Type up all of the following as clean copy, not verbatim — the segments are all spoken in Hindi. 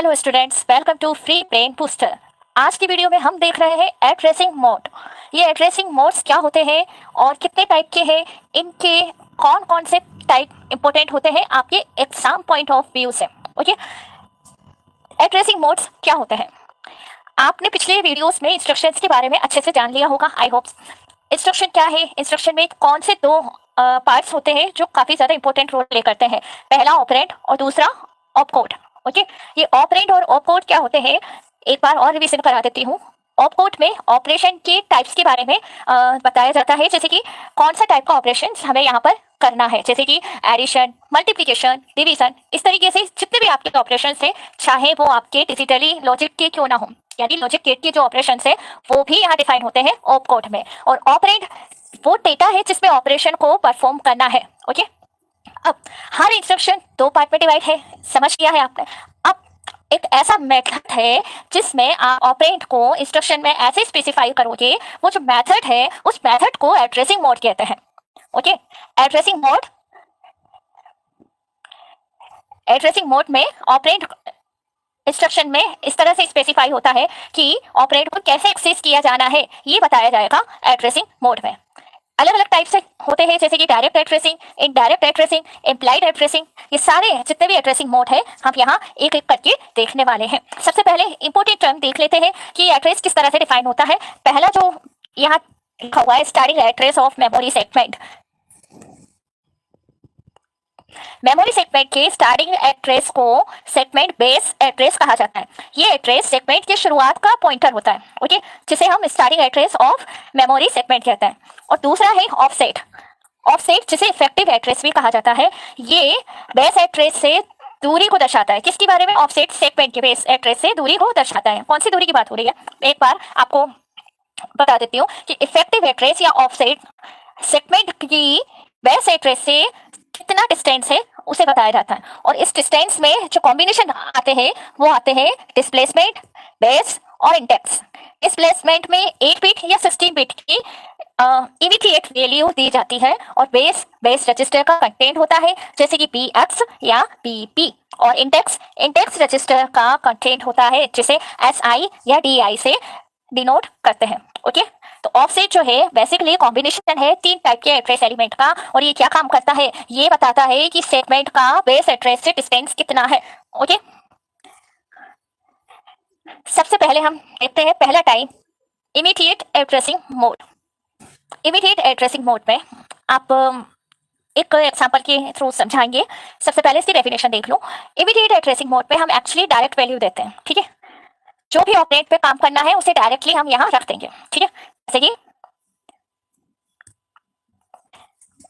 Hello students, welcome to free brain booster. आज की वीडियो में हम देख रहे हैं एड्रेसिंग मोड। ये एड्रेसिंग मोड्स क्या होते हैं और कितने टाइप के हैं, इनके कौन कौन से टाइप इंपॉर्टेंट होते हैं आपके एग्जाम पॉइंट ऑफ व्यू से। ओके, एड्रेसिंग मोड्स क्या होते हैं आपने पिछले वीडियोस में इंस्ट्रक्शंस के बारे में अच्छे से जान लिया होगा। आई होप इंस्ट्रक्शन क्या है, इंस्ट्रक्शन में कौन से दो पार्ट्स होते हैं जो काफी ज्यादा इंपॉर्टेंट रोल प्ले करते हैं। पहला ऑपरेंड और दूसरा ऑपकोड। ओके, ये ऑपरेंड और ऑपकोड क्या होते हैं एक बार और रिवीजन करा देती हूँ। ऑपकोड में ऑपरेशन के टाइप्स के बारे में बताया जाता है, जैसे कि कौन सा टाइप का ऑपरेशन हमें यहाँ पर करना है, जैसे कि एडिशन, मल्टीप्लिकेशन, डिवीजन। इस तरीके से जितने भी आपके ऑपरेशन हैं, चाहे वो आपके डिजिटली लॉजिक के क्यों ना हो, यानी लॉजिक गेट के जो ऑपरेशन है वो भी यहाँ डिफाइन होते हैं ऑपकोड में। और ऑपरेंड वो डेटा है जिसमें ऑपरेशन को परफॉर्म करना है। ओके, अब हर इंस्ट्रक्शन दो पार्ट में डिवाइड है, समझ लिया है आपने। अब एक ऐसा मेथड है जिसमें आप ऑपरेंड को इंस्ट्रक्शन में ऐसे स्पेसिफाई करोगे, वो जो मेथड है उस मेथड को एड्रेसिंग मोड कहते हैं। ओके, एड्रेसिंग मोड में ऑपरेंड इंस्ट्रक्शन में इस तरह से स्पेसिफाई होता है कि ऑपरेंड को कैसे एक्सेस किया जाना है, ये बताया जाएगा एड्रेसिंग मोड में। अलग अलग टाइप से होते हैं, जैसे कि direct addressing, indirect addressing, implied addressing. ये सारे जितने भी एड्रेसिंग मोड है हम यहाँ एक एक करके देखने वाले हैं। सबसे पहले इंपोर्टेंट टर्म देख लेते हैं कि एड्रेस किस तरह से डिफाइन होता है। पहला जो यहाँ लिखा हुआ है, starting address of memory segment. Memory segment के स्टार्टिंग एड्रेस को सेगमेंट बेस एड्रेस कहा जाता है। ये एड्रेस सेगमेंट की शुरुआत का पॉइंटर होता है। ओके, जिसे हम starting address of memory segment कहते हैं। और दूसरा है ऑफसेट। ऑफसेट जिसे इफेक्टिव एड्रेस भी कहा जाता है, ये बेस एड्रेस से दूरी को दर्शाता है। किसके बारे में? ऑफसेट सेगमेंट के बेस एड्रेस से दूरी को दर्शाता है। कौन सी दूरी की बात हो रही है, एक बार आपको बता देती हूँ कि इफेक्टिव एड्रेस या ऑफसेट सेगमेंट की बेस एड्रेस से कितना डिस्टेंस है उसे बताया जाता है। और इस डिस्टेंस में जो कॉम्बिनेशन आते हैं वो आते हैं डिस्प्लेसमेंट, बेस और इंडेक्स। डिस्प्लेसमेंट में 8 बिट या 16 बिट की इमीडिएट वैल्यू दी जाती है, और बेस रजिस्टर का कंटेंट होता है, जैसे कि BX या BP। और इंडेक्स रजिस्टर का कंटेंट होता है, जिसे SI या DI से डिनोट करते हैं। ओके, तो ऑफसेट जो है बेसिकली कॉम्बिनेशन है 3 टाइप के एड्रेस एलिमेंट का, और ये क्या काम करता है, ये बताता है कि सेगमेंट का बेस एड्रेस से डिस्टेंस कितना है। ओके, सबसे पहले हम देखते हैं पहला type, immediate addressing mode. Immediate addressing mode में आप एक एग्जांपल के थ्रू समझाएंगे। सबसे पहले इसकी डेफिनेशन देख लो। इमीडिएट एड्रेसिंग मोड पे हम एक्चुअली डायरेक्ट वैल्यू देते हैं। ठीक है, जो भी ऑपरेंड पे काम करना है उसे डायरेक्टली हम यहाँ रख देंगे। ठीक है, जैसे कि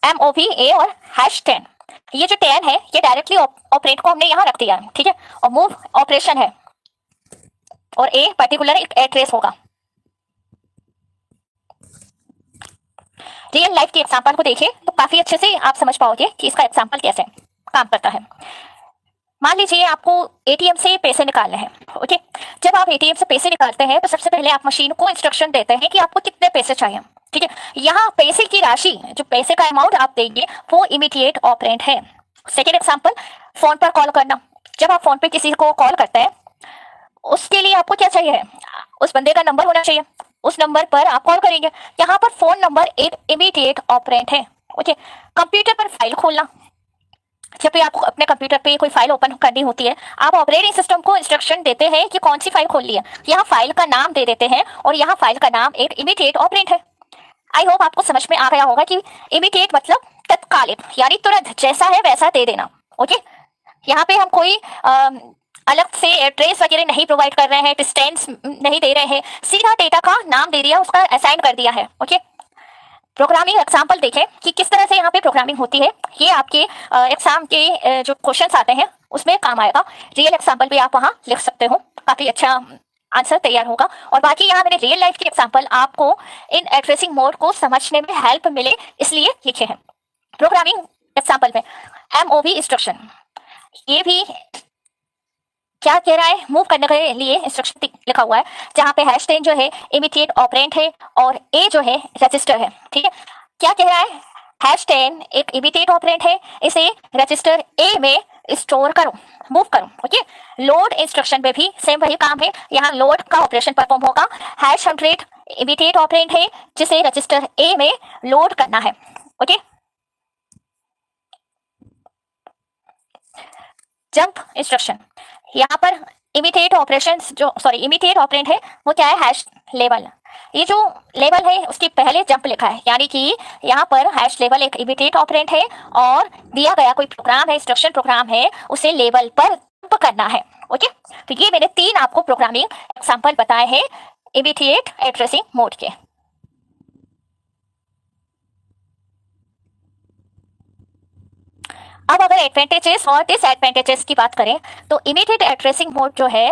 MOV A और #10। ये जो 10 है ये डायरेक्टली ऑपरेंड को हमने यहाँ रख दिया है। ठीक है, और मूव ऑपरेशन है, और A पर्टिकुलर एक एड्रेस होगा। रियल लाइफ के एग्जांपल को देखें तो काफी अच्छे से आप समझ पाओगे कि इसका एग्जांपल कैसे काम करता है। मान लीजिए आपको ATM से पैसे निकालने हैं। ओके, जब आप ATM से पैसे निकालते हैं तो सबसे पहले आप मशीन को इंस्ट्रक्शन देते हैं कि आपको कितने पैसे चाहिए। ठीक है, यहाँ पैसे की राशि, जो पैसे का अमाउंट आप देंगे वो इमीडिएट ऑपरेंड है। सेकेंड एग्जांपल, फोन पर कॉल करना। जब आप फोन पे किसी को कॉल करते हैं उसके लिए आपको क्या चाहिए, उस बंदे का नंबर होना चाहिए, उस नंबर पर आप कॉल करेंगे। यहाँ पर फोन नंबर एक इमीडिएट ऑपरेंड है। ओके, कंप्यूटर पर फाइल खोलना। जब भी आपको अपने कंप्यूटर पे कोई फाइल ओपन करनी होती है, आप ऑपरेटिंग सिस्टम को इंस्ट्रक्शन देते हैं कि कौन सी फाइल खोलनी है। यहाँ फाइल का नाम दे देते हैं, और यहाँ फाइल का नाम एक इमीडिएट ऑपरेंड है। आई होप आपको समझ में आ गया होगा कि इमीडिएट मतलब तत्कालिक, यानी तुरंत जैसा है वैसा दे देना। ओके, यहाँ पे हम कोई अलग से एड्रेस वगैरह नहीं प्रोवाइड कर रहे हैं, डिस्टेंस नहीं दे रहे हैं, सीधा डेटा का नाम दे दिया, उसका असाइन कर दिया है। ओके, प्रोग्रामिंग एग्जांपल देखें कि किस तरह से यहाँ पे प्रोग्रामिंग होती है। ये आपके एग्जाम के जो क्वेश्चंस आते हैं उसमें काम आएगा। रियल एग्जांपल भी आप वहाँ लिख सकते हो, काफी अच्छा आंसर तैयार होगा। और बाकी यहाँ मैंने रियल लाइफ के एग्जांपल आपको इन एड्रेसिंग मोड को समझने में हेल्प मिले इसलिए लिखे हैं। प्रोग्रामिंग एग्जांपल में MOV इंस्ट्रक्शन, ये भी क्या कह रहा है, मूव करने के लिए इंस्ट्रक्शन लिखा हुआ है, जहाँ पे #10 जो है इमीडिएट ऑपरेंड है और A जो है रजिस्टर है। ठीक है, क्या कह रहा है, #10 एक इमीडिएट ऑपरेंड है, इसे रजिस्टर A में स्टोर करो, मूव करो। ओके, लोड इंस्ट्रक्शन में भी सेम वही काम है, यहाँ लोड का ऑपरेशन परफॉर्म होगा। #100 इमीडिएट ऑपरेंड है जिसे रजिस्टर ए में लोड करना है। ओके, जंप इंस्ट्रक्शन, यहाँ पर इमीडिएट ऑपरेशन इमीडिएट ऑपरेंड है वो क्या है, हैश लेवल। ये जो लेवल है उसके पहले जंप लिखा है, यानी कि यहाँ पर हैश लेवल एक इमीडिएट ऑपरेंड है और दिया गया कोई प्रोग्राम है, इंस्ट्रक्शन प्रोग्राम है, उसे लेवल पर जंप करना है। ओके, तो ये मैंने 3 आपको प्रोग्रामिंग एग्जांपल बताए हैं इमीडिएट एड्रेसिंग मोड के। अब अगर एडवांटेजेस और डिसएडवांटेजेस की बात करें तो इमीडिएट एड्रेसिंग मोड जो है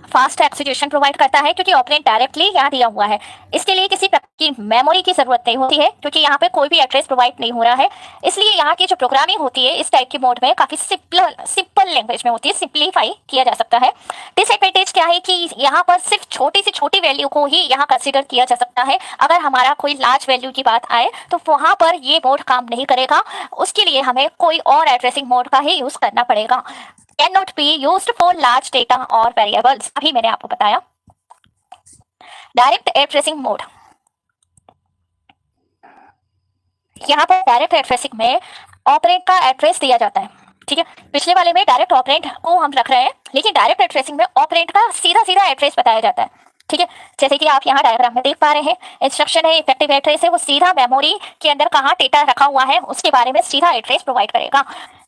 फास्ट एग्जीक्यूशन प्रोवाइड करता है क्योंकि ऑपरेंड डायरेक्टली यहाँ दिया हुआ है। इसके लिए किसी प्रकार की मेमोरी की जरूरत नहीं होती है क्योंकि यहाँ पे कोई भी एड्रेस प्रोवाइड नहीं हो रहा है। इसलिए यहाँ की जो प्रोग्रामिंग होती है इस टाइप के मोड में काफी सिंपल लैंग्वेज में होती है, सिंप्लीफाई किया जा सकता है। डिसएडवांटेज क्या है कि यहाँ पर सिर्फ छोटी से छोटी वैल्यू को ही यहाँ कंसिडर किया जा सकता है। अगर हमारा कोई लार्ज वैल्यू की बात आए तो वहां पर ये मोड काम नहीं करेगा, उसके लिए हमें कोई और एड्रेसिंग मोड का ही यूज करना पड़ेगा। Cannot be used for large data or variables, अभी मैंने आपको बताया। डायरेक्ट एड्रेसिंग मोड, यहाँ पर डायरेक्ट एड्रेसिंग में ऑपरेंड का एड्रेस दिया जाता है। ठीक है, पिछले वाले में डायरेक्ट ऑपरेंड को हम रख रहे हैं, लेकिन डायरेक्ट एड्रेसिंग में ऑपरेंड का सीधा सीधा एड्रेस बताया जाता है। ठीक है, जैसे कि आप यहाँ डायग्राम में देख पा रहे हैं, इंस्ट्रक्शन है, इफेक्टिव एड्रेस है, वो सीधा मेमोरी के अंदर कहाँ डेटा रखा हुआ है उसके बारे में सीधा एड्रेस प्रोवाइड करेगा।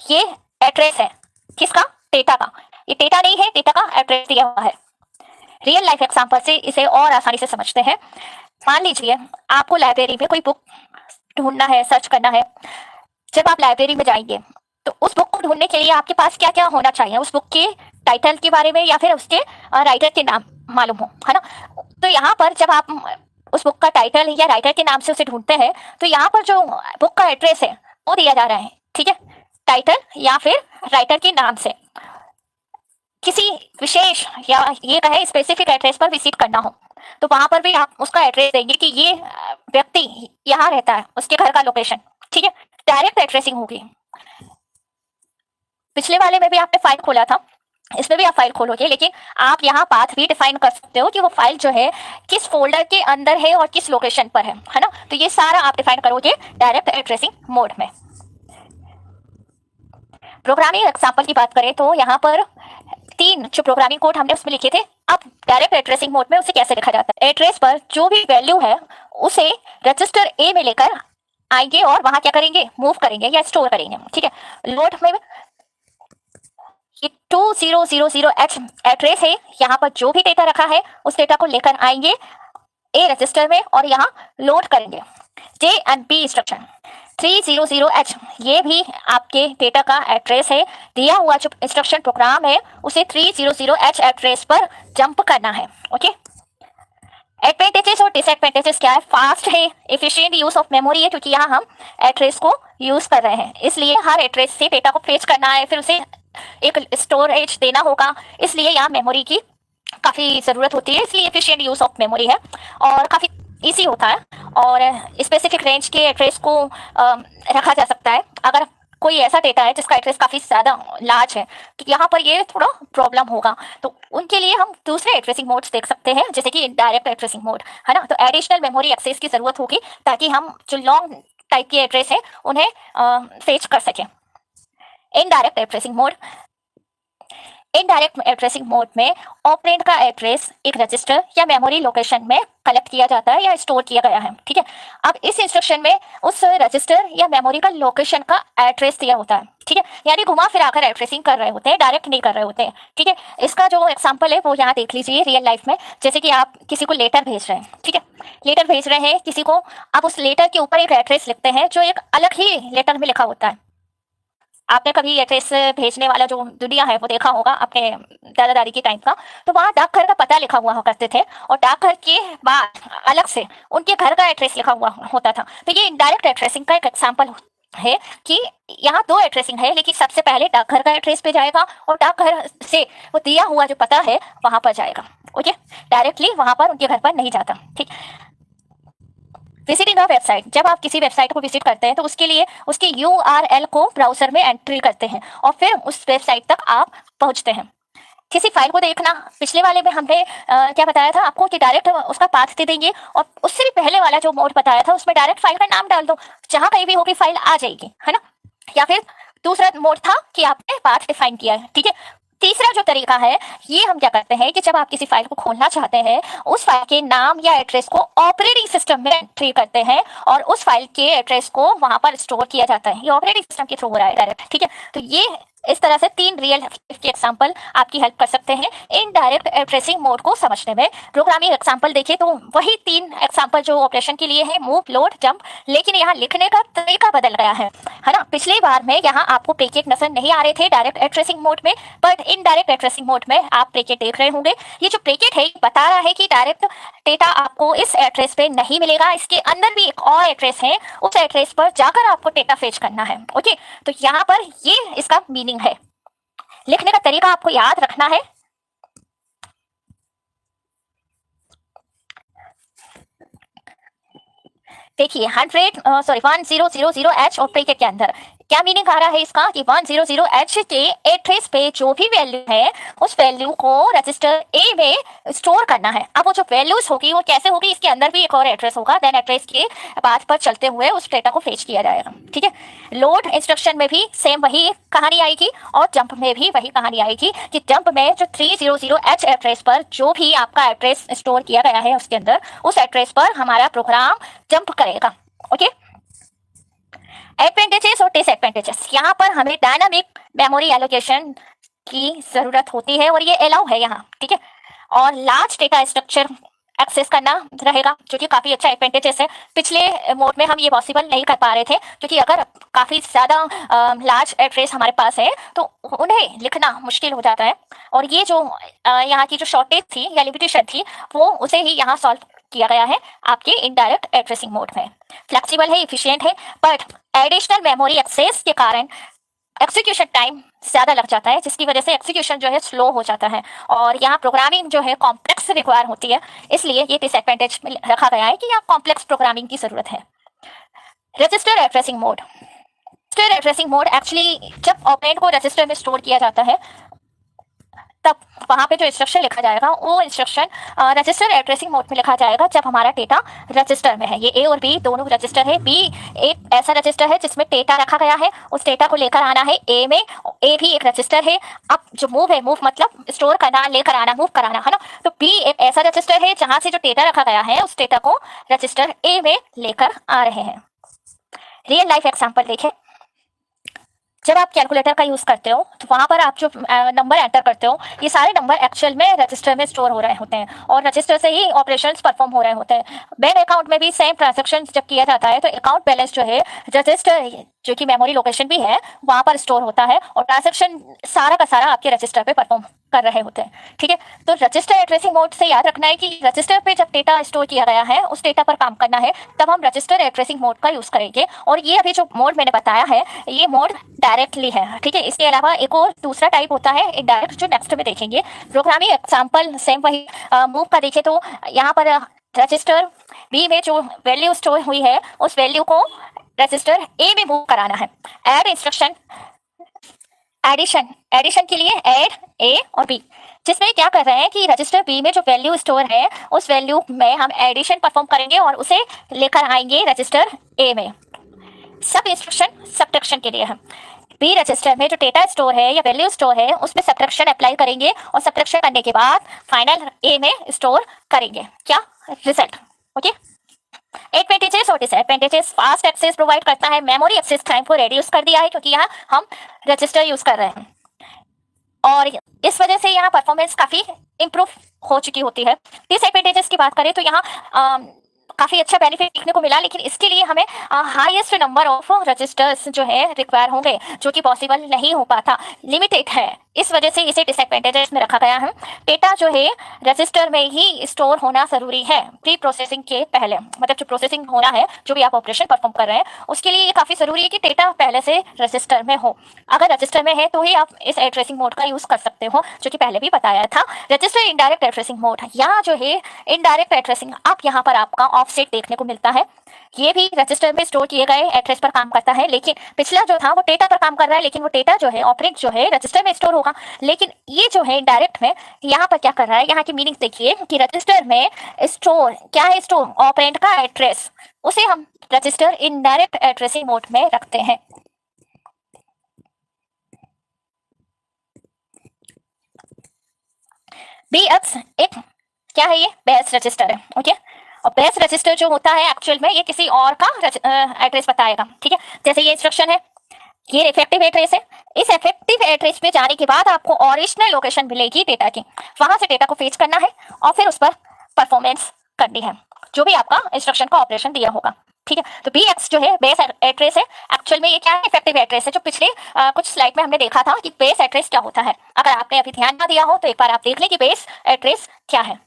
ये एड्रेस है किसका, डेटा का। ये डेटा नहीं है, डेटा का एड्रेस दिया हुआ है। रियल लाइफ एग्जांपल से इसे और आसानी से समझते हैं। मान लीजिए आपको लाइब्रेरी में कोई बुक ढूंढना है, सर्च करना है। जब आप लाइब्रेरी में जाएंगे तो उस बुक को ढूंढने के लिए आपके पास क्या क्या होना चाहिए, उस बुक के टाइटल के बारे में या फिर उसके राइटर के नाम मालूम हो, है ना। तो यहाँ पर जब आप उस बुक का टाइटल या राइटर के नाम से उसे ढूंढते हैं तो यहाँ पर जो बुक का एड्रेस है वो दिया जा रहा है। ठीक है, टाइटल या फिर राइटर के नाम से किसी विशेष या ये कहे स्पेसिफिक एड्रेस पर विजिट करना हो तो वहां पर भी आप उसका एड्रेस देंगे कि ये व्यक्ति यहाँ रहता है, उसके घर का लोकेशन। ठीक है, डायरेक्ट एड्रेसिंग होगी। पिछले वाले में भी आपने फाइल खोला था, इसमें भी आप फाइल खोलोगे, लेकिन आप यहाँ पाथ भी डिफाइन कर सकते हो कि वो फाइल जो है किस फोल्डर के अंदर है और किस लोकेशन पर है ना। तो ये सारा आप डिफाइन करोगे डायरेक्ट एड्रेसिंग मोड में। प्रोग्रामिंग एग्जांपल की बात करें तो यहाँ पर 3 जो प्रोग्रामिंग कोड हमने उसमें लिखे थे, अब डायरेक्ट एड्रेसिंग मोड में उसे कैसे लिखा जाता है। एड्रेस पर जो भी वैल्यू है उसे रजिस्टर ए में लेकर आएंगे और वहां क्या करेंगे, मूव करेंगे या स्टोर करेंगे। ठीक है, लोड में ये 2000H एड्रेस है, यहाँ पर जो भी डेटा रखा है उस डेटा को लेकर आएंगे ए रजिस्टर में और यहाँ लोड करेंगे। JNB इंस्ट्रक्शन 300H ये भी आपके डेटा का एड्रेस है। दिया हुआ जो इंस्ट्रक्शन प्रोग्राम है उसे 300H एड्रेस पर जंप करना है। ओके, एडवांटेजेस और डिसएडवांटेजेस क्या है, फास्ट है, एफिशिएंट यूज ऑफ मेमोरी है क्योंकि यहाँ हम एड्रेस को यूज कर रहे हैं, इसलिए हर एड्रेस से डेटा को फेच करना है, फिर उसे एक स्टोरेज देना होगा, इसलिए यहाँ मेमोरी की काफी जरूरत होती है, इसलिए एफिशिएंट यूज ऑफ मेमोरी है और काफी इजी होता है और स्पेसिफिक रेंज के एड्रेस को रखा जा सकता है। अगर कोई ऐसा डेटा है जिसका एड्रेस काफी ज्यादा लार्ज है तो यहाँ पर ये थोड़ा प्रॉब्लम होगा, तो उनके लिए हम दूसरे एड्रेसिंग मोड्स देख सकते हैं जैसे कि डायरेक्ट एड्रेसिंग मोड, है ना। तो एडिशनल मेमोरी एक्सेस की जरूरत होगी ताकि हम जो लॉन्ग टाइप के एड्रेस है उन्हें फेच कर सकें। Indirect addressing mode, indirect addressing mode में ऑपरेंड का एड्रेस एक रजिस्टर या मेमोरी लोकेशन में कलेक्ट किया जाता है या स्टोर किया गया है। ठीक है, अब इस इंस्ट्रक्शन में उस रजिस्टर या मेमोरी का लोकेशन का एड्रेस दिया होता है। ठीक है, यानी घुमा फिरा कर एड्रेसिंग कर रहे होते हैं, डायरेक्ट नहीं कर रहे होते हैं। ठीक है, इसका जो एग्जांपल है वो यहाँ देख लीजिए रियल लाइफ में, जैसे कि आप किसी को लेटर भेज रहे हैं। ठीक है, लेटर भेज रहे हैं किसी को, आप उस लेटर के ऊपर एक एड्रेस लिखते हैं जो एक अलग ही लेटर में लिखा होता है। आपने कभी एड्रेस भेजने वाला जो दुनिया है वो देखा होगा अपने दादा दादी के टाइम का, तो वहाँ डाकघर का पता लिखा हुआ करते थे और डाकघर के बाद अलग से उनके घर का एड्रेस लिखा हुआ होता था। तो ये इनडायरेक्ट एड्रेसिंग का एक एग्जांपल है कि यहाँ दो एड्रेसिंग है, लेकिन सबसे पहले डाकघर का एड्रेस पे जाएगा और डाकघर से वो दिया हुआ जो पता है वहां पर जाएगा। ओके, डायरेक्टली वहां पर उनके घर पर नहीं जाता। ठीक, विजिटिंग अ वेबसाइट, जब आप किसी वेबसाइट को विजिट करते हैं तो उसके लिए उसकी URL को ब्राउजर में एंट्री करते हैं और फिर उस वेबसाइट तक आप पहुंचते हैं। किसी फाइल को देखना, पिछले वाले में हमने क्या बताया था आपको कि डायरेक्ट उसका पाथ दे देंगे, और उससे भी पहले वाला जो मोड बताया था उसमें डायरेक्ट फाइल का नाम डाल दो, जहां कहीं भी होगी फाइल आ जाएगी, है ना। या फिर दूसरा मोड था कि आपने पाथ डिफाइन किया है। ठीक है, तीसरा जो तरीका है, ये हम क्या करते हैं कि जब आप किसी फाइल को खोलना चाहते हैं, उस फाइल के नाम या एड्रेस को ऑपरेटिंग सिस्टम में एंट्री करते हैं और उस फाइल के एड्रेस को वहां पर स्टोर किया जाता है। ये ऑपरेटिंग सिस्टम के थ्रू हो रहा है डायरेक्ट। ठीक है, तो ये इस तरह से 3 रियल लाइफ के एग्जांपल आपकी हेल्प कर सकते हैं इनडायरेक्ट एड्रेसिंग मोड को समझने में। प्रोग्रामिंग एग्जांपल देखिए तो वही 3 एग्जांपल जो ऑपरेशन के लिए है, मूव, लोड, जंप, लेकिन यहाँ लिखने का तरीका बदल गया है ना। पिछली बार में यहाँ आपको ब्रैकेट नजर नहीं आ रहे थे डायरेक्ट एड्रेसिंग मोड में, बट इनडायरेक्ट एड्रेसिंग मोड में आप ब्रैकेट देख रहे होंगे। ये जो ब्रैकेट है बता रहा है कि डायरेक्ट डेटा आपको इस एड्रेस पे नहीं मिलेगा, इसके अंदर भी एक और एड्रेस है, उस एड्रेस पर जाकर आपको डेटा फेच करना है। ओके, तो यहाँ पर ये इसका मीनिंग है। लिखने का तरीका आपको याद रखना है। देखिए 1000H और ब्रैकेट के अंदर क्या मीनिंग आ रहा है इसका कि 100H के एड्रेस पे जो भी वैल्यू है उस वैल्यू को रजिस्टर ए में स्टोर करना है। अब वो जो वैल्यूज होगी वो कैसे होगी, इसके अंदर भी एक और एड्रेस होगा, देन एड्रेस के बाद पर चलते हुए उस डेटा को फेच किया जाएगा। ठीक है, लोड इंस्ट्रक्शन में भी सेम वही कहानी आएगी और जंप में भी वही कहानी आएगी कि जंप में जो 300H एड्रेस पर जो भी आपका एड्रेस स्टोर किया गया है उसके अंदर उस एड्रेस पर हमारा प्रोग्राम जंप करेगा। ओके, एडवांटेजेस और डिसएडवांटेजेस, यहाँ पर हमें डायनामिक मेमोरी एलोकेशन की जरूरत होती है और ये अलाउ है यहाँ। ठीक है, और लार्ज डेटा स्ट्रक्चर एक्सेस करना रहेगा जो कि काफी अच्छा एडवांटेजेस है। पिछले मोड में हम ये पॉसिबल नहीं कर पा रहे थे क्योंकि अगर काफी ज्यादा लार्ज एड्रेस हमारे पास है तो उन्हें लिखना मुश्किल हो जाता है, और ये जो यहाँ की जो शॉर्टेज थी या लिमिटेशन थी वो उसे ही यहाँ सॉल्व किया गया है आपके इनडायरेक्ट एड्रेसिंग मोड में। फ्लेक्सिबल है, इफिशिएंट है, बट एडिशनल मेमोरी एक्सेस के कारण एक्सिक्यूशन टाइम ज्यादा लग जाता है, जिसकी वजह से एक्सिक्यूशन जो है स्लो हो जाता है और यहाँ प्रोग्रामिंग जो है कॉम्प्लेक्स रिक्वायर होती है, इसलिए ये डिसएडवांटेज में रखा गया है कि यहाँ कॉम्प्लेक्स प्रोग्रामिंग की जरूरत है। Register addressing mode, register addressing mode actually जब ऑपरेंड को रजिस्टर में स्टोर किया जाता है तब वहां पे जो इंस्ट्रक्शन लिखा जाएगा वो इंस्ट्रक्शन रजिस्टर एड्रेसिंग मोड में लिखा जाएगा जब हमारा डेटा रजिस्टर में है। ये ए और बी दोनों रजिस्टर है, बी एक ऐसा रजिस्टर है जिसमें डेटा रखा गया है, उस डेटा को लेकर आना है ए में, ए भी एक रजिस्टर है। अब जो मूव है, मूव मतलब स्टोर करना, लेकर आना, मूव कराना, है ना। तो बी एक ऐसा रजिस्टर है जहां से जो डेटा रखा गया है उस डेटा को रजिस्टर ए में लेकर आ रहे हैं। रियल लाइफ एग्जाम्पल देखें, जब आप कैलकुलेटर का यूज करते हो तो वहां पर आप जो नंबर एंटर करते हो ये सारे नंबर एक्चुअल में रजिस्टर में स्टोर हो रहे होते हैं और रजिस्टर से ही ऑपरेशंस परफॉर्म हो रहे होते हैं। बैंक अकाउंट में भी सेम ट्रांजैक्शन जब किया जाता है तो अकाउंट बैलेंस जो है रजिस्टर जो कि मेमोरी लोकेशन भी है वहां पर स्टोर होता है और ट्रांजैक्शन सारा का सारा आपके रजिस्टर पे परफॉर्म कर रहे होते हैं। ठीक है, तो रजिस्टर एड्रेसिंग मोड से याद रखना है कि रजिस्टर पे जब डेटा स्टोर किया गया है उस डेटा पर काम करना है, तब हम रजिस्टर एड्रेसिंग मोड का यूज करेंगे। और ये अभी जो मोड मैंने बताया है ये मोड डायरेक्टली है। ठीक है, इसके अलावा एक और दूसरा टाइप होता है इनडायरेक्ट, जो नेक्स्ट में देखेंगे। प्रोग्रामिंग एग्जाम्पल सेम वही मूव का देखें तो यहाँ पर रजिस्टर बी में जो वैल्यू स्टोर हुई है उस वैल्यू को रजिस्टर ए में मूव कराना है। ऐड इंस्ट्रक्शन, एडिशन के लिए ऐड ए और बी, जिसमें क्या कर रहे हैं कि रजिस्टर बी में जो वैल्यू स्टोर है उस वैल्यू में हम एडिशन परफॉर्म करेंगे और उसे लेकर आएंगे रजिस्टर ए में। सब इंस्ट्रक्शन सब्ट्रैक्शन के लिए है। बी रजिस्टर में जो डेटा स्टोर है या वैल्यू स्टोर है उसमें सब्ट्रैक्शन अप्लाई करेंगे और सब्ट्रैक्शन करने के बाद फाइनल ए में स्टोर करेंगे क्या, रिजल्ट। ओके, एडवांटेजेस और डिसएडवांटेजेस, फास्ट एक्सेस प्रोवाइड करता है, मेमोरी एक्सेस टाइम को रिड्यूस कर दिया है क्योंकि यहाँ हम रजिस्टर यूज कर रहे हैं और इस वजह से यहाँ परफॉर्मेंस काफी इंप्रूव हो चुकी होती है। डिसएडवांटेजेस की बात करें तो यहाँ काफी अच्छा बेनिफिट देखने को मिला, लेकिन इसके लिए हमें हाईएस्ट नंबर ऑफ रजिस्टर्स जो है रिक्वायर होंगे जो कि पॉसिबल नहीं हो पाता, लिमिटेड है। इस वजह से इसे डिसएडवांटेजेस में रखा गया है। डेटा जो है रजिस्टर में ही स्टोर होना जरूरी है प्री प्रोसेसिंग के पहले, मतलब जो प्रोसेसिंग होना है, जो भी आप ऑपरेशन परफॉर्म कर रहे हैं उसके लिए ये काफी जरूरी है कि डेटा पहले से रजिस्टर में हो। अगर रजिस्टर में है तो ही आप इस एड्रेसिंग मोड का यूज कर सकते हो, जो कि पहले भी बताया था। रजिस्टर इनडायरेक्ट एड्रेसिंग मोड, यहाँ जो है इनडायरेक्ट एड्रेसिंग, आप यहाँ पर आपका ऑफसेट देखने को मिलता है। ये भी रजिस्टर में स्टोर किए गए एड्रेस पर काम करता है, लेकिन पिछला जो था वो डेटा पर काम कर रहा है, लेकिन वो डेटा जो है ऑपरेंड जो है रजिस्टर में स्टोर होगा। लेकिन ये जो है डायरेक्ट में यहाँ पर क्या कर रहा है, यहाँ की मीनिंग देखिए कि रजिस्टर में स्टोर क्या है, स्टोर ऑपरेंड का एड्रेस, उसे हम रजिस्टर इनडायरेक्ट एड्रेसिंग मोड में रखते हैं। BX एक क्या है, ये बेस रजिस्टर है। ओके, और बेस रजिस्टर जो होता है एक्चुअल में ये किसी और का एड्रेस बताएगा। ठीक है, जैसे ये इंस्ट्रक्शन है, ये इफेक्टिव एड्रेस है। इस इफेक्टिव एड्रेस पे जाने के बाद आपको ओरिजिनल लोकेशन मिलेगी डेटा की, वहां से डेटा को फेच करना है और फिर उस पर परफॉर्मेंस करनी है, जो भी आपका इंस्ट्रक्शन का ऑपरेशन दिया होगा। ठीक है, तो BX जो है बेस एड्रेस है, एक्चुअल में ये क्या है, इफेक्टिव एड्रेस है, जो पिछले कुछ स्लाइड में हमने देखा था कि बेस एड्रेस क्या होता है। अगर आपने अभी ध्यान ना दिया हो तो एक बार आप देख लें कि बेस एड्रेस क्या है।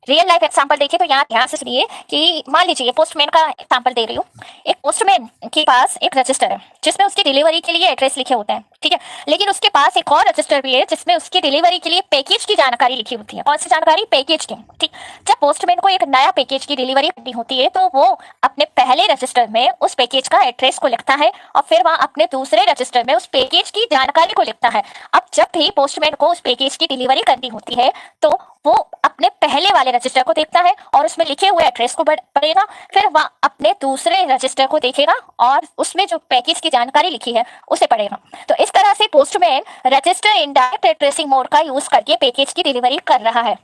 रियल लाइफ एग्जांपल देखिए तो यहाँ ध्यान से सुनिए कि मान लीजिए पोस्टमैन का एग्जांपल दे रही हूँ। एक पोस्टमैन के पास एक रजिस्टर है जिसमें उसकी डिलीवरी के लिए एड्रेस लिखे होते हैं। ठीक है, लेकिन उसके पास एक और रजिस्टर भी है जिसमें उसकी डिलीवरी के लिए पैकेज की जानकारी लिखी होती है। कौन सी जानकारी, पैकेज की। ठीक, जब पोस्टमैन को एक नया पैकेज की डिलीवरी करनी होती है तो वो अपने पहले रजिस्टर में उस पैकेज का एड्रेस को लिखता है और फिर वह अपने दूसरे रजिस्टर में उस पैकेज की जानकारी को लिखता है। अब जब भी पोस्टमैन को उस पैकेज की डिलीवरी करनी होती है तो वो अपने पहले वाले रजिस्टर को देखता है और उसमें लिखे हुए एड्रेस को पढ़ेगा, फिर वह अपने दूसरे रजिस्टर को देखेगा और उसमें जो पैकेज की जानकारी लिखी है उसे पढ़ेगा। तो इस तरह से postman register indirect addressing mode का यूज करके पैकेज की डिलीवरी कर रहा है।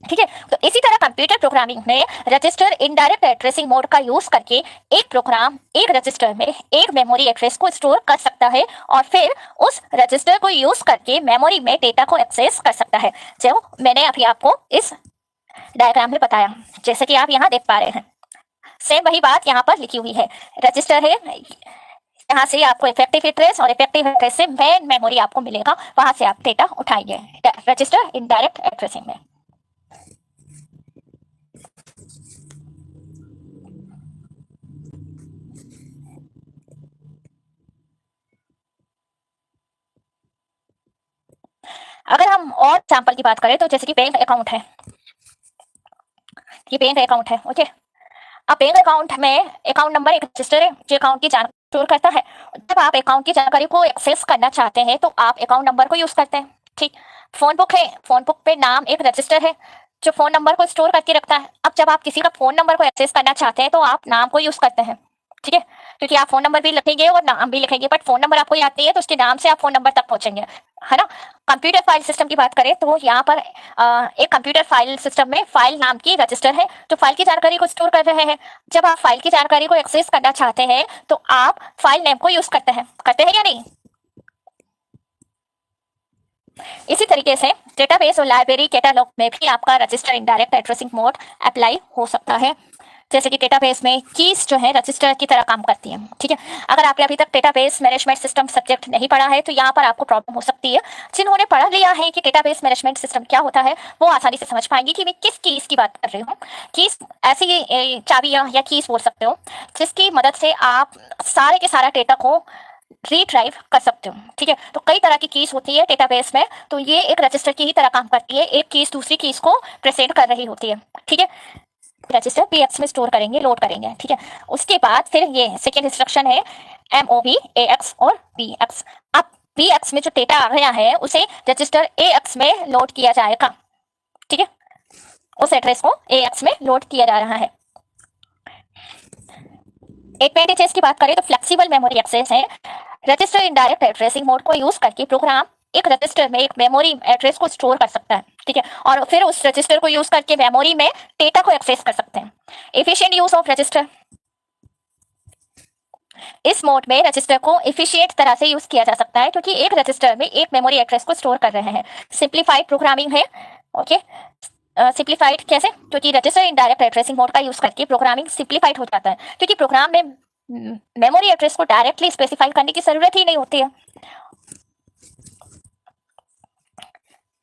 ठीक है, तो इसी तरह कंप्यूटर प्रोग्रामिंग में रजिस्टर इनडायरेक्ट एड्रेसिंग मोड का यूज करके एक प्रोग्राम एक रजिस्टर में एक मेमोरी एड्रेस को स्टोर कर सकता है और फिर उस रजिस्टर को यूज करके मेमोरी में डेटा को एक्सेस कर सकता है, जो मैंने अभी आपको इस डायग्राम में बताया, जैसे कि आप यहाँ देख पा रहे हैं। सेम वही बात यहाँ पर लिखी हुई है, रजिस्टर है, यहाँ से आपको इफेक्टिव एड्रेस और इफेक्टिव एड्रेस से मेन मेमोरी आपको मिलेगा, वहां से आप डेटा उठाएंगे रजिस्टर इनडायरेक्ट एड्रेसिंग में। अगर हम और एग्जाम्पल की बात करें तो जैसे कि बैंक अकाउंट है, ये बैंक अकाउंट है। ओके, अब बैंक अकाउंट में अकाउंट नंबर एक रजिस्टर है जो अकाउंट की जानकारी स्टोर करता है। जब आप अकाउंट की जानकारी को एक्सेस करना चाहते हैं तो आप अकाउंट नंबर को यूज करते हैं। ठीक, फोन बुक है, फोन बुक पे नाम एक रजिस्टर है जो फोन नंबर को स्टोर करके रखता है। अब जब आप किसी का फोन नंबर को एक्सेस करना चाहते हैं तो आप नाम को यूज करते हैं। ठीक है, क्योंकि आप फोन नंबर भी लिखेंगे और नाम भी लिखेंगे, बट फोन नंबर आपको याद नहीं है तो उसके नाम से आप फोन नंबर तक पहुंचेंगे, है ना। कंप्यूटर फाइल सिस्टम की बात करें तो यहाँ पर एक कंप्यूटर फाइल सिस्टम में फाइल नाम की रजिस्टर है जो फाइल की जानकारी को स्टोर कर रहे हैं। जब आप फाइल की जानकारी को एक्सेस करना चाहते हैं तो आप फाइल नेम को यूज करते हैं या नहीं। इसी तरीके से डेटाबेस और लाइब्रेरी कैटलॉग में भी आपका register indirect addressing mode apply हो सकता है। जैसे कि डेटाबेस में कीज जो है रजिस्टर की तरह काम करती है। ठीक है, अगर आपने अभी तक डेटाबेस मैनेजमेंट सिस्टम सब्जेक्ट नहीं पढ़ा है तो यहाँ पर आपको प्रॉब्लम हो सकती है। जिन्होंने पढ़ा लिया है कि डेटाबेस मैनेजमेंट सिस्टम क्या होता है वो आसानी से समझ पाएंगे कि मैं किस कीज की बात कर रही हूँ। कीज ऐसी चाबियां या कीज बोल सकते हो जिसकी मदद से आप सारे के सारा डेटा को रिट्राइव कर सकते हो। ठीक है, तो कई तरह की कीज होती है डेटाबेस में, तो ये एक रजिस्टर की ही तरह काम करती है। एक कीज दूसरी कीज को प्रेजेंट कर रही होती है। ठीक है, रजिस्टर BX में स्टोर करेंगे, लोड करेंगे। ठीक है, उसके बाद फिर ये सेकेंड इंस्ट्रक्शन है MOV AX और BX। अब BX में जो डेटा आ गया है उसे रजिस्टर AX में लोड किया जाएगा। ठीक है, उस एड्रेस को AX में लोड किया जा रहा है। एडवांटेजेस की बात करें तो फ्लेक्सिबल मेमोरी एक्सेस है। रजिस्टर इनडायरेक्ट एड्रेसिंग मोड को यूज करके प्रोग्राम एक रजिस्टर में एक मेमोरी एड्रेस को स्टोर कर सकता है। ठीक है, और फिर उस रजिस्टर को यूज करके मेमोरी में डेटा को एक्सेस कर सकते हैं। एफिशिएंट यूज ऑफ रजिस्टर, इस मोड में रजिस्टर को एफिशिएंट तरह से यूज किया जा सकता है क्योंकि एक रजिस्टर में एक मेमोरी एड्रेस को स्टोर कर रहे हैं। सिंप्लीफाइड प्रोग्रामिंग है। ओके, सिंप्लीफाइड कैसे, क्योंकि रजिस्टर इनडायरेक्ट एड्रेसिंग मोड का यूज करके प्रोग्रामिंग सिंप्लीफाइड हो जाता है क्योंकि प्रोग्राम में मेमोरी एड्रेस को डायरेक्टली स्पेसिफाई करने की जरूरत ही नहीं होती है।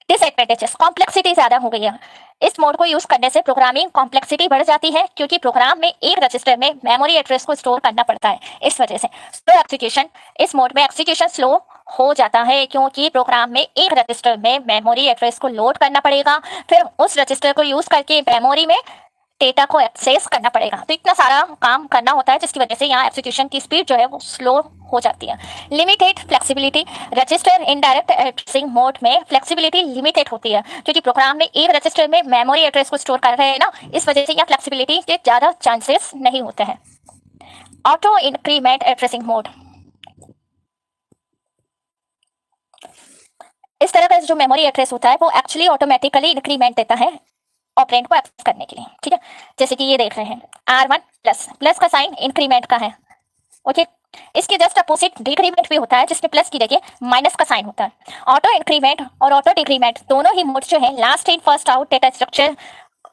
डिसएडवांटेजेस, कॉम्प्लेक्सिटी ज्यादा हो गई है। इस मोड को यूज करने से प्रोग्रामिंग कॉम्प्लेक्सिटी बढ़ जाती है क्योंकि प्रोग्राम में एक रजिस्टर में मेमोरी एड्रेस को स्टोर करना पड़ता है। इस वजह से स्लो एग्जीक्यूशन, इस मोड में एग्जीक्यूशन स्लो हो जाता है क्योंकि प्रोग्राम में एक रजिस्टर में मेमोरी एड्रेस को लोड करना पड़ेगा, फिर उस रजिस्टर को यूज करके मेमोरी में डेटा को एक्सेस करना पड़ेगा। तो इतना सारा काम करना होता है जिसकी वजह से यहाँ एग्जीक्यूशन की स्पीड जो है वो स्लो हो जाती है। Limited flexibility, register indirect addressing mode में फ्लेक्सिबिलिटी लिमिटेड होती है क्योंकि प्रोग्राम में एक रजिस्टर में मेमोरी एड्रेस को स्टोर कर रहे हैं ना, इस वजह से यहाँ फ्लेक्सिबिलिटी के ज़्यादा चांसेस नहीं होते हैं। ऑटो इंक्रीमेंट एड्रेसिंग मोड, इस तरह का जो मेमोरी एड्रेस होता है वो एक्चुअली ऑटोमेटिकली इंक्रीमेंट देता है ऑपरेंड को एक्सेस करने के लिए, ठीक है। जैसे कि ये देख रहे हैं R1 प्लस का साइन इंक्रीमेंट का है, ओके। इसके जस्ट अपोजिट डिक्रीमेंट भी होता है जिसमें प्लस की जगह माइनस का साइन होता है। ऑटो इंक्रीमेंट और ऑटो डिक्रीमेंट दोनों ही मोड जो है last in first out data structure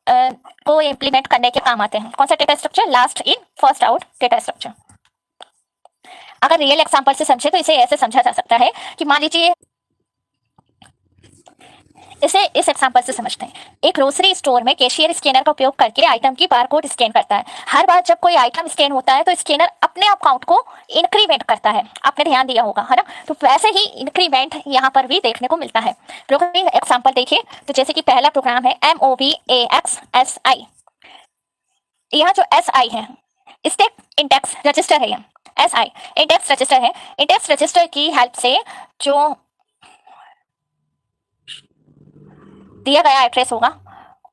को इंप्लीमेंट करने के काम आते हैं। कौन सा data structure? Last in first out data structure. अगर रियल एग्जांपल से समझे तो इसे ऐसे समझा जा सकता है कि मान लीजिए, इसे इस एग्जांपल से समझते हैं। एक ग्रोसरी स्टोर में कैशियर स्कैनर का उपयोग करके आइटम की बारकोड स्कैन करता है। हर बार जब कोई आइटम स्कैन होता है तो स्कैनर अपने आप काउंट को इंक्रीमेंट करता है, आपने ध्यान दिया होगा, है ना। तो वैसे ही इंक्रीमेंट यहाँ पर भी देखने को मिलता है। प्रोग्रामिंग एग्जांपल देखिए, तो जैसे कि पहला प्रोग्राम है MOVAXSI। यहाँ जो SI है स्टैक इंडेक्स रजिस्टर है, यहाँ SI इंडेक्स रजिस्टर है। इंडेक्स रजिस्टर की हेल्प से जो दिया गया एड्रेस होगा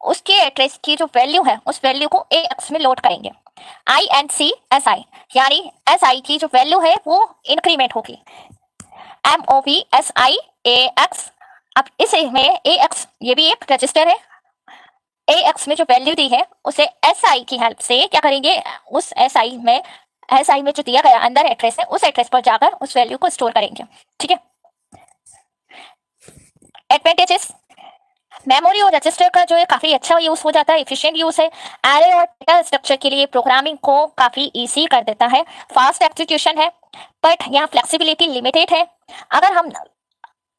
उसके एड्रेस की जो वैल्यू है उस वैल्यू को AX में लोड करेंगे। INCSI यानी SI की जो वैल्यू है वो इंक्रीमेंट होगी। MOVSI AX, अब इस में AX ये भी एक रजिस्टर है। AX में जो वैल्यू दी है उसे SI की हेल्प से क्या करेंगे, उस SI में जो दिया गया अंदर एड्रेस है उस एड्रेस पर जाकर उस वैल्यू को स्टोर करेंगे, ठीक है। एडवांटेजेस, मेमोरी और रजिस्टर का जो है काफी अच्छा यूज हो जाता है, एफिशिएंट यूज है। एरे और डेटा स्ट्रक्चर के लिए प्रोग्रामिंग को काफी इजी कर देता है। फास्ट एग्जीक्यूशन है, बट यहाँ फ्लेक्सिबिलिटी लिमिटेड है। अगर हम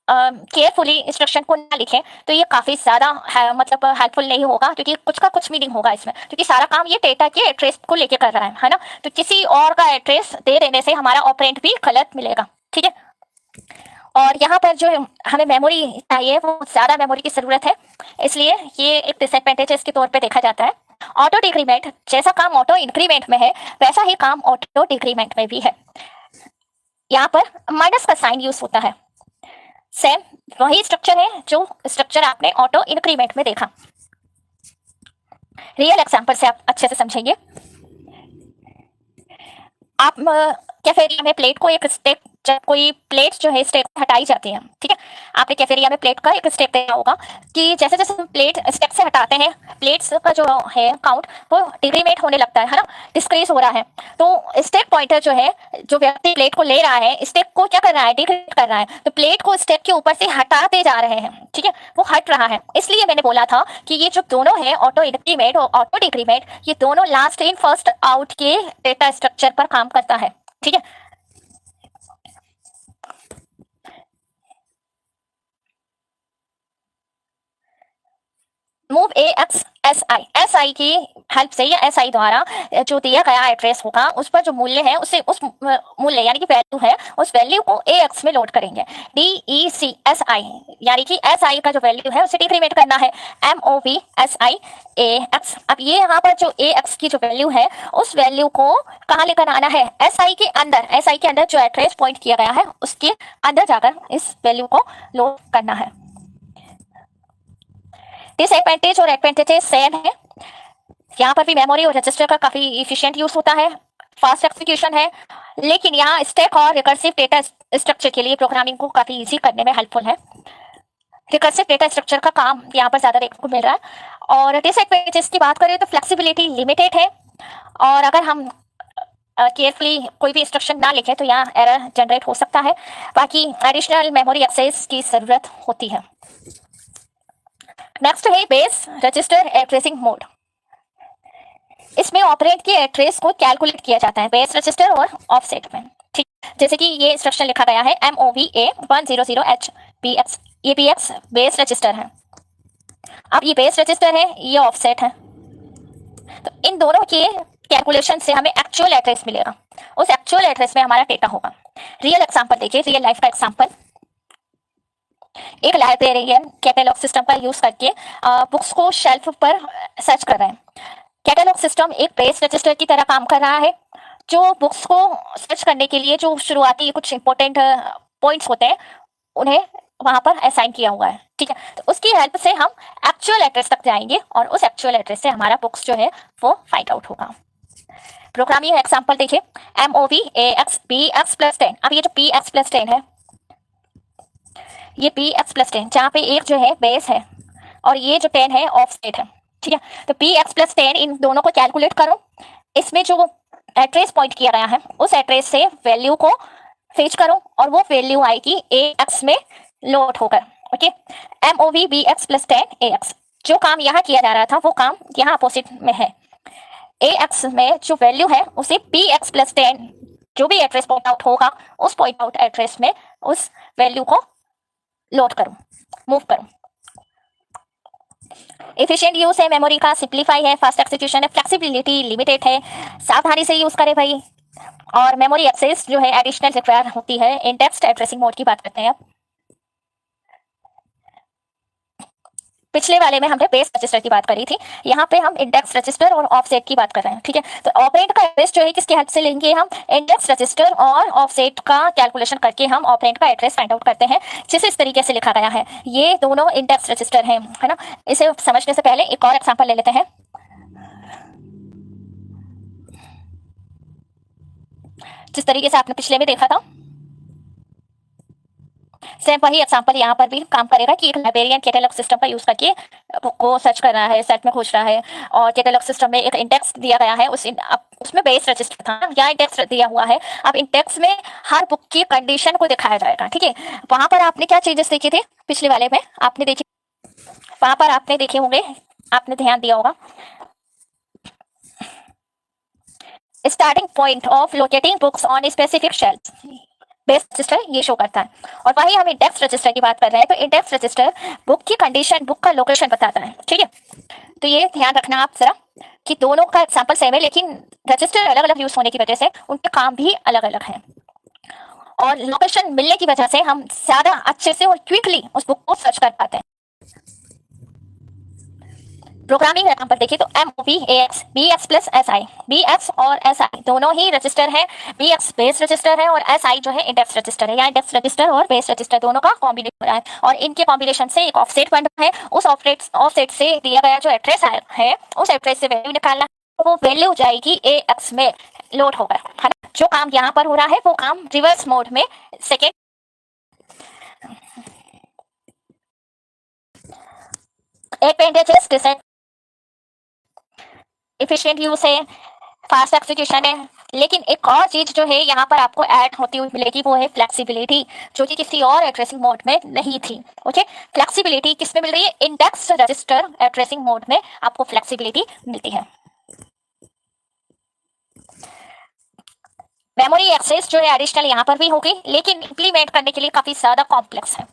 केयरफुली इंस्ट्रक्शन को ना लिखें तो ये काफी ज्यादा मतलब हेल्पफुल नहीं होगा क्योंकि कुछ का कुछ मीनिंग होगा इसमें, क्योंकि सारा काम ये डेटा के एड्रेस को लेके कर रहा है ना। तो किसी और का एड्रेस दे देने से हमारा ऑपरेंड भी गलत मिलेगा, ठीक है। और यहाँ पर जो हमें मेमोरी चाहिए वो ज़्यादा मेमोरी की ज़रूरत है, इसलिए ये एक डिसएडवांटेज के तौर पे देखा जाता है। ऑटो डिक्रीमेंट, जैसा काम ऑटो इंक्रीमेंट में है वैसा ही काम ऑटो डिक्रीमेंट में भी है। यहाँ पर माइनस का साइन यूज होता है। सेम वही स्ट्रक्चर है जो स्ट्रक्चर आपने ऑटो इंक्रीमेंट में देखा। रियल एग्जाम्पल से आप अच्छे से समझेंगे। आप कैफेरिया में प्लेट को एक स्टेप, जब कोई प्लेट जो है स्टेप हटाई जाती है, ठीक है, आपने कैफेरिया में प्लेट का एक स्टेप देखा होगा कि जैसे जैसे हम प्लेट स्टेप से हटाते हैं प्लेट्स का जो है काउंट वो डिक्रीमेंट होने लगता है ना, डिक्रीज हो रहा है। तो स्टेप पॉइंटर जो है, जो व्यक्ति प्लेट को ले रहा है स्टेप को क्या कर रहा है, डिक्रीज कर रहा है। तो प्लेट को स्टेप के ऊपर से हटाते जा रहे हैं, ठीक है, वो हट रहा है। इसलिए मैंने बोला था कि ये जो दोनों है ऑटो इंक्रीमेंट और ऑटो डिक्रीमेंट, ये दोनों लास्ट इन फर्स्ट आउट के डेटा स्ट्रक्चर पर काम करता है, ठीक है। मूव AXSI, SI की हेल्प से या SI द्वारा जो दिया गया एड्रेस होगा उस पर जो मूल्य है उसे उस मूल्य यानी कि वैल्यू है उस वैल्यू को AX में लोड करेंगे। DECSI यानी कि SI का जो वैल्यू है उसे डिक्रीमेंट करना है। MOVSI AX, अब ये यहाँ पर जो AX की जो वैल्यू है उस वैल्यू को कहाँ लेकर आना है, SI के अंदर जो एड्रेस पॉइंट किया गया है उसके अंदर जाकर इस वैल्यू को लोड करना है। डिसएडवांटेज और एडवांटेजेस सेम है। यहाँ पर भी मेमोरी और रजिस्टर का काफी इफिशिएंट यूज होता है, फास्ट एक्सिक्यूशन है, लेकिन यहाँ स्टैक और रिकर्सिव डेटा स्ट्रक्चर के लिए प्रोग्रामिंग को काफी इजी करने में हेल्पफुल है। रिकर्सिव डेटा स्ट्रक्चर का काम यहाँ पर ज्यादा देखने को मिल रहा है। और डिसएडवांटेजेस की बात करें तो फ्लेक्सिबिलिटी लिमिटेड है, और अगर हम केयरफुली कोई भी इंस्ट्रक्शन ना लिखे तो यहाँ एरर जनरेट हो सकता है। बाकी एडिशनल मेमोरी एक्सेस की जरूरत होती है। नेक्स्ट है बेस रजिस्टर एड्रेसिंग मोड। इसमें ऑपरेंड के एड्रेस को कैलकुलेट किया जाता है बेस रजिस्टर और ऑफसेट में, ठीक। जैसे कि ये इंस्ट्रक्शन लिखा गया है MOVA 100H BX ये BX बेस रजिस्टर है। अब ये बेस रजिस्टर है, ये ऑफसेट है। तो इन दोनों के कैलकुलेशन से हमें एक्चुअल एड्रेस मिलेगा। उस एक्चुअल एड्रेस में हमारा डेटा होगा। रियल एग्जांपल देखिए, रियल लाइफ का एग्जांपल। एक लाइब्रेरियन कैटलॉग सिस्टम का यूज करके बुक्स को शेल्फ पर सर्च कर रहे हैं। कैटलॉग सिस्टम एक बेस रजिस्टर की तरह काम कर रहा है, जो बुक्स को सर्च करने के लिए जो शुरुआती कुछ इंपॉर्टेंट पॉइंट्स होते हैं उन्हें वहां पर असाइन किया हुआ है। ठीक है, तो उसकी हेल्प से हम एक्चुअल एड्रेस तक जाएंगे और उस एक्चुअल एड्रेस से हमारा बुक्स जो है वो फाइंड आउट होगा। प्रोग्रामिंग एग्जांपल देखिए, MOV AX BX+10। अब ये जो BX+10 है, ये BX+10 जहाँ पे एक जो है बेस है और ये जो 10 है ऑफसेट है। ठीक है, तो BX+10 इन दोनों को कैलकुलेट करो। इसमें जो एड्रेस पॉइंट किया गया है उस एड्रेस से वैल्यू को फेच करो और वो वैल्यू आएगी AX में लोड होकर। Okay, MOV BX+10 AX। जो काम यहाँ किया जा रहा था वो काम यहाँ अपोजिट में है। AX में जो वैल्यू है उसे BX+10 जो भी एड्रेस पॉइंट आउट होगा उस पॉइंट आउट एड्रेस में उस वैल्यू को लोड करूं, मूव करूं। एफिशिएंट यूज है मेमोरी का, सिंप्लीफाई है, फास्ट एक्सिक्यूशन है, फ्लेक्सिबिलिटी लिमिटेड है, सावधानी से यूज करें भाई। और मेमोरी एक्सेस जो है एडिशनल रिक्वायर होती है। इंडेक्स्ड एड्रेसिंग मोड की बात करते हैं। पिछले वाले में हमने बेस रजिस्टर की बात करी थी, यहाँ पे हम इंडेक्स रजिस्टर और ऑफसेट की बात कर रहे हैं। ठीक है, तो ऑपरेंड का एड्रेस जो है किसकी हेल्प से लेंगे हम, इंडेक्स रजिस्टर और ऑफसेट का कैलकुलेशन करके हम ऑपरेंड का एड्रेस फाइंड आउट करते हैं, जिसे इस तरीके से लिखा गया है। ये दोनों इंडेक्स रजिस्टर है ना। इसे समझने से पहले एक और एग्जाम्पल ले लेते हैं। जिस तरीके से आपने पिछले में देखा था, सेम वही एग्जांपल यहाँ पर भी काम करेगा कि एक लाइब्रेरियन कैटलॉग सिस्टम का यूज करके बुक को सर्च कर रहा है, सेट में खोज रहा है और कैटलॉग सिस्टम में एक इंडेक्स दिया गया है, उसमें बेस रजिस्टर था या इंडेक्स दिया हुआ है। अब इंडेक्स में हर बुक की कंडीशन को दिखाया जाएगा। ठीक है, वहां पर आपने क्या चेंजेस देखे थे पिछले वाले में, आपने देखे, वहां पर आपने देखे होंगे, आपने ध्यान दिया होगा। Starting point of locating books on specific shelf, base register ये शो करता है। और वही हम इंडेक्स रजिस्टर की बात कर रहे हैं, तो इंडेक्स रजिस्टर बुक की कंडीशन, बुक का लोकेशन बताता है। ठीक है, तो ये ध्यान रखना आप जरा कि दोनों का एग्जांपल सेम है, लेकिन रजिस्टर अलग अलग यूज होने की वजह से उनके काम भी अलग अलग हैं। और लोकेशन मिलने की वजह से हम ज्यादा अच्छे से और क्विकली उस बुक को सर्च कर पाते हैं। प्रोग्रामिंग एग्जांपल देखिए, तो MOV AX BX+SI, BX और SI दोनों ही रजिस्टर है। BX बेस रजिस्टर है और SI जो है इंडेक्स रजिस्टर है, या इंडेक्स रजिस्टर और बेस रजिस्टर दोनों का कॉम्बिनेशन हो रहा है और इनके कॉम्बिनेशन से एक ऑफसेट बन रहा है। उस ऑफसेट से दिया गया जो एड्रेस है उस एड्रेस से वैल्यू निकालना, तो वो वैल्यू जाएगी AX में लोड होकर, है ना। जो काम यहाँ पर हो रहा है वो काम रिवर्स मोड में सेकेंड एडवांटेजेस, एफिशिएंट यूज है, फास्ट एक्सिक्यूशन है, लेकिन एक और चीज जो है यहाँ पर आपको ऐड होती हुई मिलेगी वो है फ्लेक्सिबिलिटी, जो कि किसी और एड्रेसिंग मोड में नहीं थी। ओके, फ्लेक्सिबिलिटी किस में मिल रही है, इंडेक्स रजिस्टर एड्रेसिंग मोड में आपको फ्लेक्सिबिलिटी मिलती है। मेमोरी एक्सेस जो है एडिशनल यहाँ पर भी होगी, लेकिन इंप्लीमेंट करने के लिए काफी ज्यादा कॉम्प्लेक्स है।